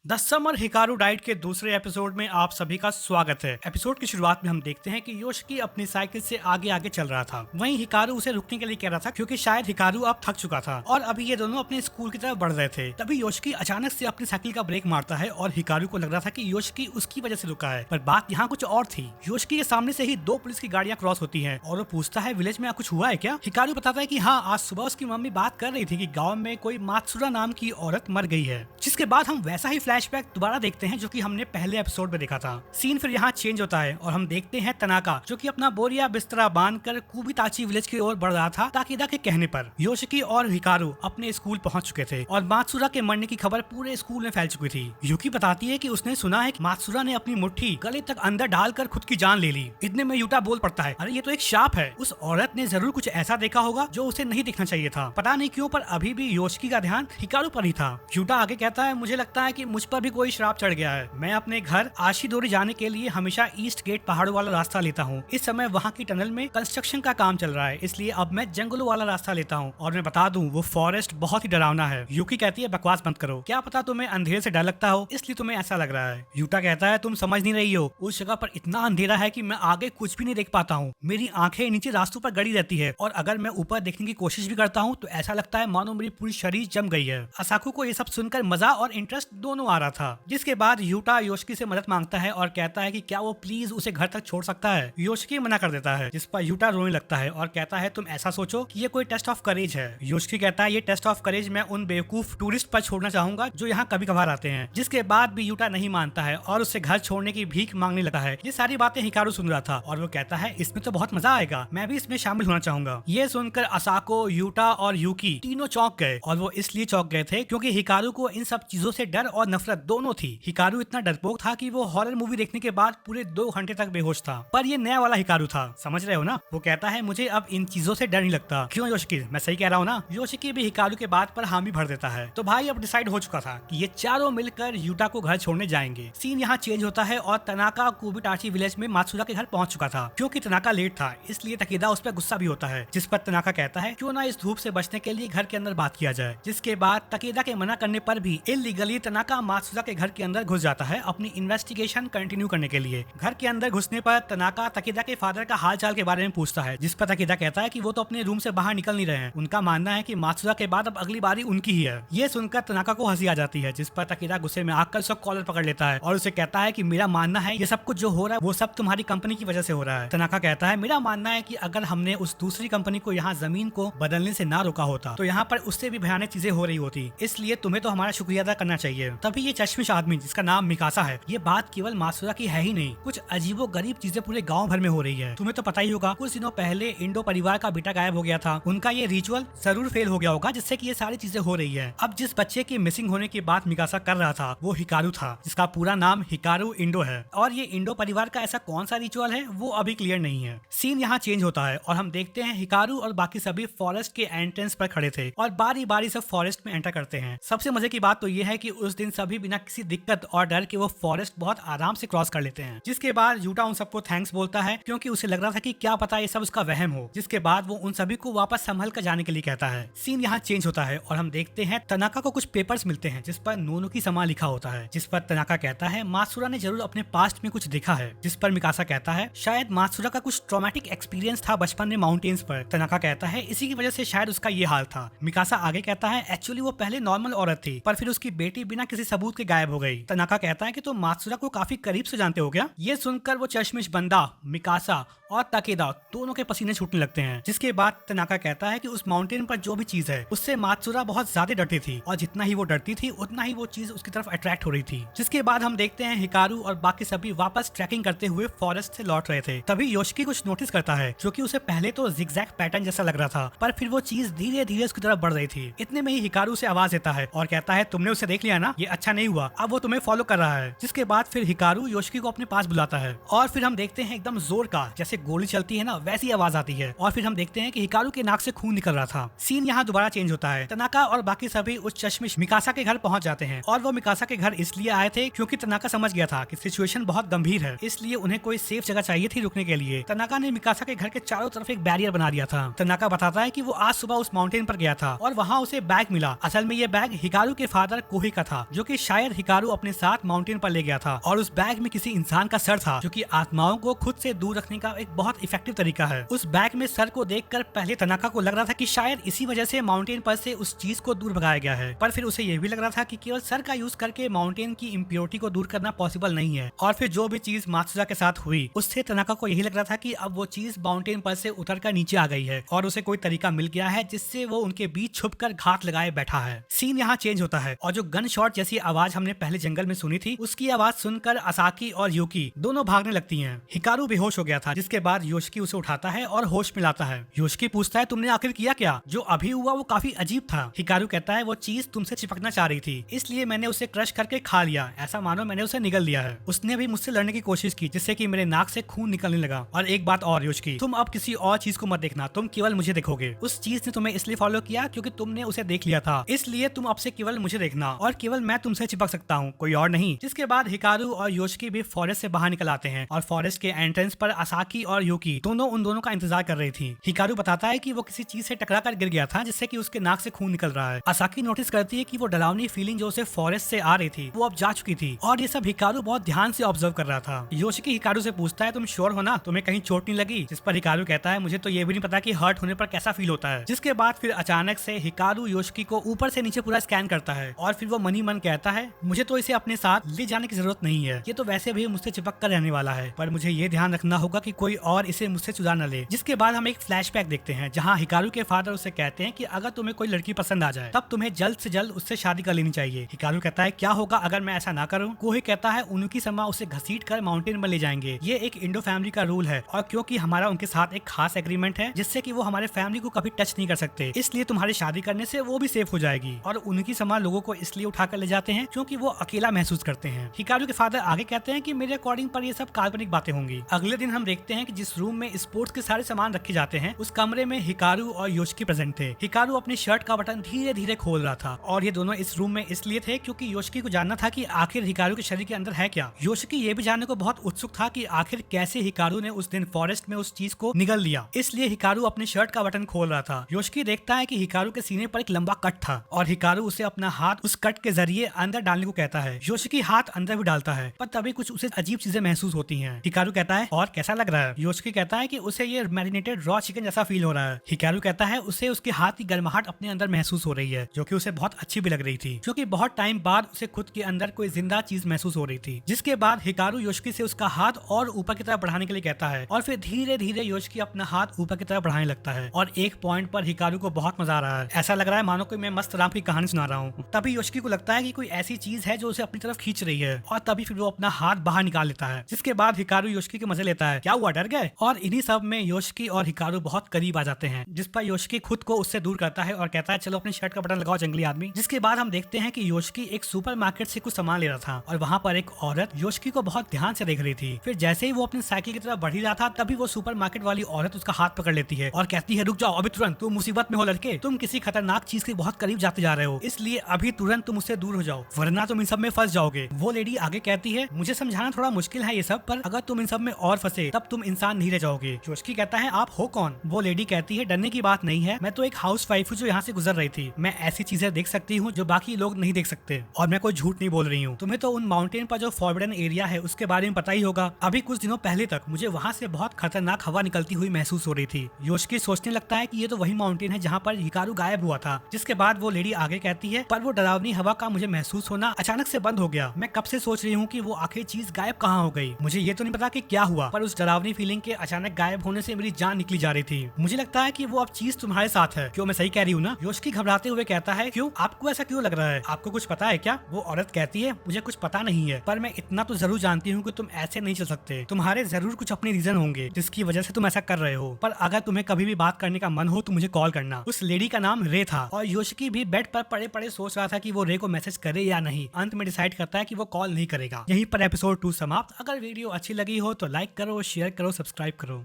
The summer Hikaru diet के दूसरे episode में आप सभी का स्वागत है। एपिसोड की शुरुआत में हम देखते हैं कि योशिकी अपनी साइकिल से आगे आगे चल रहा था। वहीं हिकारू उसे रुकने के लिए कह रहा था क्योंकि शायद हिकारू अब थक चुका था और अभी ये दोनों अपने स्कूल की तरफ बढ़ रहे थे। तभी योशिकी अचानक से अपनी साइकिल का ब्रेक मारता है और हिकारू को लग रहा था कि योशिकी उसकी वजह से रुका है, पर बात यहाँ कुछ और थी। योशिकी के सामने से ही दो पुलिस की गाड़ियाँ क्रॉस होती है और वो पूछता है विलेज में कुछ हुआ है क्या। हिकारू बताता है कि हाँ, आज सुबह उसकी मम्मी बात कर रही थी कि गाँव में कोई मात्सुरा नाम की औरत मर गई है। जिसके बाद हम वैसा ही फ्लैशबैक दोबारा देखते हैं जो कि हमने पहले एपिसोड में देखा था। सीन फिर यहाँ चेंज होता है और हम देखते हैं तनाका जो कि अपना बोरिया बिस्तरा बांधकर कुबिताची विलेज की ओर बढ़ रहा था। ताकेदा के कहने पर योशिकी और हिकारू अपने स्कूल पहुंच चुके थे और मात्सुरा के मरने की खबर पूरे स्कूल में फैल चुकी थी। यूकी बताती है कि उसने सुना है कि मात्सुरा ने अपनी मुट्ठी गले तक अंदर डालकर खुद की जान ले ली। इतने में यूटा बोल पड़ता है, अरे ये तो एक शाप है। उस औरत ने जरूर कुछ ऐसा देखा होगा जो उसे नहीं देखना चाहिए था। पता नहीं क्यों पर अभी भी योशिकी का ध्यान हिकारू पर ही था। यूटा आगे कहता है, मुझे लगता है कि मुझ पर भी कोई श्राप चढ़ गया है। मैं अपने घर आशिदोरी जाने के लिए हमेशा ईस्ट गेट पहाड़ों वाला रास्ता लेता हूँ। इस समय वहाँ की टनल में कंस्ट्रक्शन का काम चल रहा है, इसलिए अब मैं जंगलों वाला रास्ता लेता हूँ। और मैं बता दूं वो फॉरेस्ट बहुत ही डरावना है। यूकी कहती है, बकवास बंद करो, क्या पता तुम्हें अंधेरे से डर लगता हो इसलिए तुम्हें ऐसा लग रहा है। यूटा कहता है, तुम समझ नहीं रही हो, उस जगह पर इतना अंधेरा है कि मैं आगे कुछ भी नहीं देख पाता हूँ। मेरी आंखें नीचे रास्तों पर गड़ी रहती है और अगर मैं ऊपर देखने की कोशिश भी करता हूँ तो ऐसा लगता है मानो मेरी पूरी शरीर जम गई है। असाकू को ये सब सुनकर मजा और इंटरेस्ट दोनों आ रहा था। जिसके बाद यूटा योशिकी से मदद मांगता है और कहता है कि क्या वो प्लीज उसे घर तक छोड़ सकता है। योशिकी मना कर देता है, जिस पर यूटा रोने लगता है और कहता है, तुम ऐसा सोचो कि ये कोई टेस्ट ऑफ करेज है। योशिकी कहता है, ये टेस्ट ऑफ करेज मैं उन बेवकूफ टूरिस्ट पर छोड़ना चाहूंगा जो यहाँ कभी कभार आते हैं। जिसके बाद भी यूटा नहीं मानता है और उससे घर छोड़ने की भीख मांगने लगता है। ये सारी बातें हिकारू सुन रहा था और वो कहता है, इसमें तो बहुत मजा आएगा, मैं भी इसमें शामिल होना चाहूंगा। ये सुनकर असाको, यूटा और यूकी तीनों चौंक गए और वो इसलिए चौंक गए थे क्योंकि हिकारू को इन सब चीजों से डर और नफरत दोनों थी। हिकारू इतना डरपोक था कि वो हॉरर मूवी देखने के बाद पूरे 2 घंटे तक बेहोश था, पर ये नया वाला हिकारू था, समझ रहे हो ना। वो कहता है, मुझे अब इन चीजों से डर नहीं लगता। क्यों योशिकी, मैं सही कह रहा हूँ ना। योशिकी भी हिकारू के बात पर हामी भर देता है। तो भाई अब डिसाइड हो चुका था कि ये चारों मिलकर यूटा को घर छोड़ने जाएंगे। सीन यहाँ चेंज होता है और तनाका कुबिटाची विलेज में मात्सुरा के घर पहुंच चुका था। क्योंकि तनाका लेट था इसलिए तकेदा उस पर गुस्सा भी होता है, जिस पर तनाका कहता है, क्यों ना इस धूप से बचने के लिए घर के अंदर बात किया जाए। जिसके बाद तकेदा के मना करने पर भी इल्लीगली तनाका मात्सुरा के घर के अंदर घुस जाता है अपनी इन्वेस्टिगेशन कंटिन्यू करने के लिए। घर के अंदर घुसने पर तनाका तकेदा के फादर का हाल चाल के बारे में पूछता है, जिस पर तकेदा कहता है कि वो तो अपने रूम से बाहर निकल नहीं रहे हैं। उनका मानना है कि मात्सुरा के बाद अब अगली बारी उनकी ही है। ये सुनकर तनाका को हंसी आ जाती है, जिस पर तकेदा गुस्से में आकर उसका कॉलर पकड़ लेता है और उसे कहता है कि मेरा मानना है ये सब कुछ जो हो रहा है वो सब तुम्हारी कंपनी की वजह से हो रहा है। तनाका कहता है, मेरा मानना है कि अगर हमने उस दूसरी कंपनी को यहाँ जमीन को बदलने से ना रोका होता तो यहाँ पर उससे भी भयानक चीजें हो रही होती, इसलिए तुम्हें तो हमारा शुक्रिया अदा करना चाहिए। तभी ये चश्मिश आदमी जिसका नाम मिकासा है, ये बात केवल मात्सुरा की है ही नहीं, कुछ अजीबो गरीब चीजें पूरे गांव भर में हो रही है। तुम्हें तो पता ही होगा, कुछ दिनों पहले इंडो परिवार का बेटा गायब हो गया था। उनका ये रिचुअल जरूर फेल हो गया होगा जिससे कि ये सारी चीजें हो रही है। अब जिस बच्चे की मिसिंग होने की बात मिकासा कर रहा था वो हिकारू था, जिसका पूरा नाम हिकारू इंडो है। और ये इंडो परिवार का ऐसा कौन सा रिचुअल है वो अभी क्लियर नहीं है। सीन यहाँ चेंज होता है और हम देखते हैं हिकारू और बाकी सभी फॉरेस्ट के एंट्रेंस पर खड़े थे और बारी बारी से फॉरेस्ट में एंटर करते हैं। सबसे मजे की बात तो ये है कि उस दिन सभी बिना किसी दिक्कत और डर के वो फॉरेस्ट बहुत आराम से क्रॉस कर लेते हैं। जिसके बाद यूटा उन सबको थैंक्स बोलता है क्योंकि उसे लग रहा था कि क्या पता ये सब उसका वहम हो। जिसके बाद वो उन सभी को वापस संभल कर जाने के लिए कहता है। सीन यहाँ चेंज होता है और हम देखते हैं तनाका को कुछ पेपर्स मिलते हैं जिस पर नोनो की समा लिखा होता है। जिस पर तनाका कहता है, मात्सुरा ने जरूर अपने पास्ट में कुछ देखा है। जिस पर मिकासा कहता है, शायद मात्सुरा का कुछ ट्रॉमेटिक एक्सपीरियंस था बचपन में माउंटेन्स पर। तनाका कहता है, इसी की वजह से शायद उसका ये हाल था। मिकासा आगे कहता है, एक्चुअली वो पहले नॉर्मल औरत थी पर फिर उसकी बेटी बिना किसी सबूत के गायब हो गई। तनाका कहता है कि तुम मात्सुरा को काफी करीब से जानते हो क्या। ये सुनकर वो चश्मिश बंदा, मिकासा और तकेदा दोनों के पसीने छूटने लगते हैं। जिसके बाद तनाका कहता है कि उस माउंटेन पर जो भी चीज है उससे मात्सुरा बहुत ज्यादा डरती थी और जितना ही वो डरती थी उतना ही वो चीज उसकी तरफ अट्रैक्ट हो रही थी। जिसके बाद हम देखते हैं हिकारू और बाकी सभी वापस ट्रैकिंग करते हुए फॉरेस्ट से लौट रहे थे। तभी योशिकी कुछ नोटिस करता है जो कि उसे पहले तो जिगजैग पैटर्न जैसा लग रहा था, पर फिर वो चीज धीरे धीरे उसकी तरफ बढ़ रही थी। इतने में ही हिकारू से आवाज देता है और कहता है, तुमने उसे देख लिया ना, ये अच्छा नहीं हुआ, अब वो तुम्हें फॉलो कर रहा है। जिसके बाद फिर हिकारू योशिकी को अपने पास बुलाता है और फिर हम देखते हैं एकदम जोर का, जैसे गोली चलती है ना वैसी आवाज आती है और फिर हम देखते हैं कि हिकारू के नाक से खून निकल रहा था। सीन यहाँ दोबारा चेंज होता है। तनाका और बाकी सभी उस चश्मिश मिकासा के घर पहुंच जाते हैं और वो मिकासा के घर इसलिए आए थे क्योंकि तनाका समझ गया था कि सिचुएशन बहुत गंभीर है, इसलिए उन्हें कोई सेफ जगह चाहिए थी रुकने के लिए। तनाका ने मिकासा के घर के चारों तरफ एक बैरियर बना दिया था। तनाका बताता है कि वो आज सुबह उस माउंटेन पर गया था और वहाँ उसे बैग मिला। असल में ये बैग हिकारू के फादर कोही का था जो कि क्योंकि शायद हिकारू अपने साथ माउंटेन पर ले गया था और उस बैग में किसी इंसान का सर था, जो कि आत्माओं को खुद से दूर रखने का एक बहुत इफेक्टिव तरीका है। उस बैग में सर को देखकर पहले तनाका को लग रहा था कि शायद इसी वजह से माउंटेन पर से उस चीज को दूर भगाया गया है, पर फिर उसे यह भी लग रहा था कि केवल सर का यूज करके माउंटेन की इम्प्योरिटी को दूर करना पॉसिबल नहीं है। और फिर जो भी चीज मात्सुजा के साथ हुई उससे तनाका को यही लग रहा था कि अब वो चीज माउंटेन पर से उतर कर नीचे आ गई है और उसे कोई तरीका मिल गया है जिससे वो उनके बीच छुप कर घात लगाए बैठा है। सीन यहाँ चेंज होता है और जो गन शॉट जैसी आवाज हमने पहले जंगल में सुनी थी उसकी आवाज सुनकर असाकी और यूकी दोनों भागने लगती हैं। हिकारू बेहोश हो गया था, जिसके बाद योशिकी उसे उठाता है और होश में लाता है। योशिकी पूछता है तुमने आखिर किया क्या? जो अभी हुआ वो काफी अजीब था। हिकारू कहता है वो चीज तुमसे चिपकना चाह रही थी, इसलिए मैंने उसे क्रश करके खा लिया, ऐसा मानो मैंने उसे निगल लिया है। उसने भी मुझसे लड़ने की कोशिश की जिससे कि मेरे नाक से खून निकलने लगा। और एक बात और योशिकी, तुम अब किसी और चीज को मत देखना, तुम केवल मुझे देखोगे। उस चीज ने तुम्हें इसलिए फॉलो किया क्योंकि तुमने उसे देख लिया था, इसलिए तुम अब से केवल मुझे देखना और केवल मैं तुमसे चिपक सकता हूँ, कोई और नहीं। जिसके बाद हिकारू और योशिकी भी फॉरेस्ट से बाहर निकल आते हैं और फॉरेस्ट के एंट्रेंस पर असाकी और यूकी दोनों उन दोनों का इंतजार कर रही थी। हिकारू बताता है कि वो किसी चीज से टकरा कर गिर गया था जिससे कि उसके नाक से खून निकल रहा है। असाकी नोटिस करती है कि वो डरावनी फीलिंग जो उसे फॉरेस्ट से आ रही थी वो अब जा चुकी थी और ये सब हिकारू बहुत ध्यान से ऑब्जर्व कर रहा था। योशिकी हिकारू से पूछता है तुम श्योर हो ना, तुम्हें कहीं चोट नहीं लगी? जिस पर हिकारू कहता है मुझे तो ये भी नहीं पता कि हर्ट होने पर कैसा फील होता है। जिसके बाद फिर अचानक से हिकारू योशिकी को ऊपर से नीचे पूरा स्कैन करता है और फिर वो मनी मन कहता है मुझे तो इसे अपने साथ ले जाने की जरूरत नहीं है, ये तो वैसे भी मुझसे चिपक कर रहने वाला है, पर मुझे ये ध्यान रखना होगा कि कोई और इसे मुझसे चुरा न ले। जिसके बाद हम एक फ्लैशबैक देखते हैं जहाँ हिकारू के फादर उसे कहते हैं कि अगर तुम्हें कोई लड़की पसंद आ जाए तब तुम्हें जल्द से जल्द उससे शादी कर लेनी चाहिए। हिकारू कहता है क्या होगा अगर मैं ऐसा ना करूं? कोही कहता है उनकी समा उसे घसीट कर माउंटेन में ले जाएंगे, ये एक इंडो फैमिली का रूल है और क्योंकि हमारा उनके साथ एक खास एग्रीमेंट है जिससे कि वो हमारे फैमिली को कभी टच नहीं कर सकते, इसलिए तुम्हारी शादी करने से वो भी सेफ हो जाएगी। और उनकी समा लोगों को इसलिए उठाकर ले जाते हैं क्योंकि वो अकेला महसूस करते हैं। हिकारू के फादर आगे कहते हैं कि मेरे अकॉर्डिंग पर ये सब काल्पनिक बातें होंगी। अगले दिन हम देखते हैं कि जिस रूम में स्पोर्ट्स के सारे सामान रखे जाते हैं उस कमरे में हिकारू और योशिकी प्रेजेंट थे। हिकारू अपनी शर्ट का बटन धीरे धीरे खोल रहा था और ये दोनों इस रूम में इसलिए थे क्योंकि योशिकी को जानना था कि आखिर हिकारू के शरीर के अंदर है क्या। योशिकी ये भी जानने को बहुत उत्सुक था कि आखिर कैसे हिकारू ने उस दिन फॉरेस्ट में उस चीज को निगल लिया, इसलिए हिकारू अपनी शर्ट का बटन खोल रहा था। योशिकी देखता है कि हिकारू के सीने पर एक लंबा कट था और हिकारू उसे अपना हाथ उस कट के जरिए अंदर डालने को कहता है। योशिकी हाथ अंदर भी डालता है पर तभी कुछ उसे अजीब चीजें महसूस होती हैं। हिकारू कहता है और कैसा लग रहा है? योशिकी कहता है कि उसे ये मैरिनेटेड रॉ चिकन जैसा फील हो रहा है। हिकारू कहता है उसे उसके हाथ की गर्माहट अपने अंदर महसूस हो रही है जो कि उसे बहुत अच्छी भी लग रही थी क्योंकि बहुत टाइम बाद उसे खुद के अंदर कोई जिंदा चीज महसूस हो रही थी। जिसके बाद हिकारू योशिकी से उसका हाथ और ऊपर की तरफ बढ़ाने के लिए कहता है और फिर धीरे धीरे योशिकी अपना हाथ ऊपर की तरफ बढ़ाने लगता है और एक पॉइंट पर हिकारू को बहुत मजा आ रहा है, ऐसा लग रहा है मानो कोई मैं मस्त राम की कहानी सुना रहा हूँ। तभी योशिकी को लगता है कि कोई ऐसी चीज है जो उसे अपनी तरफ खींच रही है और तभी फिर वो अपना हाथ बाहर निकाल लेता है। जिसके बाद हिकारू योशिकी के मजे लेता है। क्या हुआ, डर गए? और इन्हीं सब में योशिकी और हिकारू बहुत करीब आ जाते हैं जिस पर योशिकी खुद को उससे दूर करता है और कहता है चलो अपनी शर्ट का बटन लगाओ जंगली आदमी। जिसके बाद हम देखते हैं कि योशिकी एक सुपरमार्केट से कुछ सामान ले रहा था और वहाँ पर एक औरत योशिकी को बहुत ध्यान से देख रही थी। फिर जैसे ही वो अपनी साइकिल की तरफ बढ़ ही रहा था तभी वो सुपरमार्केट वाली औरत उसका हाथ पकड़ लेती है और कहती है रुक जाओ अभी तुरंत, तुम मुसीबत में हो लड़के, तुम किसी खतरनाक चीज के बहुत करीब जाते जा रहे हो, इसलिए अभी तुरंत तुम उससे दूर हो जाओ वरना तुम इन सब में फंस जाओगे। वो लेडी आगे कहती है मुझे समझाना थोड़ा मुश्किल है ये सब, पर अगर तुम इन सब में और फंसे तब तुम इंसान नहीं रह जाओगे। योशिकी कहता है आप हो कौन? वो लेडी कहती है डरने की बात नहीं है, मैं तो एक हाउस वाइफ हूँ जो यहाँ से गुजर रही थी, मैं ऐसी चीजें देख सकती हूँ जो बाकी लोग नहीं देख सकते और मैं कोई झूठ नहीं बोल रही हूँ। तुम्हें तो उन माउंटेन पर जो फॉरबिडन एरिया है उसके बारे में पता ही होगा, अभी कुछ दिनों पहले तक मुझे वहाँ से बहुत खतरनाक हवा निकलती हुई महसूस हो रही थी। योशिकी सोचने लगता है कि ये तो वही माउंटेन है जहाँ पर हिकारू गायब हुआ था। जिसके बाद वो लेडी आगे कहती है पर वो डरावनी हवा का मुझे महसूस होना अचानक से बंद हो गया, मैं कब से सोच रही हूँ कि वो आखिर चीज गायब कहाँ हो गई। मुझे ये तो नहीं पता कि क्या हुआ, पर उस डरावनी फीलिंग के अचानक गायब होने से मेरी जान निकली जा रही थी। मुझे लगता है कि वो अब चीज तुम्हारे साथ है, क्यों मैं सही कह रही हूँ ना? योशिकी घबराते हुए कहता है क्यों, आपको ऐसा क्यों लग रहा है, आपको कुछ पता है क्या? वो औरत कहती है मुझे कुछ पता नहीं है, पर मैं इतना तो जरूर जानती हूँ कि तुम ऐसे नहीं चल सकते, तुम्हारे जरूर कुछ अपने रीजन होंगे जिसकी वजह से तुम ऐसा कर रहे हो, पर अगर तुम्हें कभी भी बात करने का मन हो तो मुझे कॉल करना। उस लेडी का नाम रे था और योशिकी भी बेड पर पड़े पड़े सोच रहा था कि वो रे को मैसेज करे या नहीं। अंत में डिसाइड करता है कि वो कॉल नहीं करेगा। यहीं पर एपिसोड 2 समाप्त। अगर वीडियो अच्छी लगी हो तो लाइक करो, शेयर करो, सब्सक्राइब करो।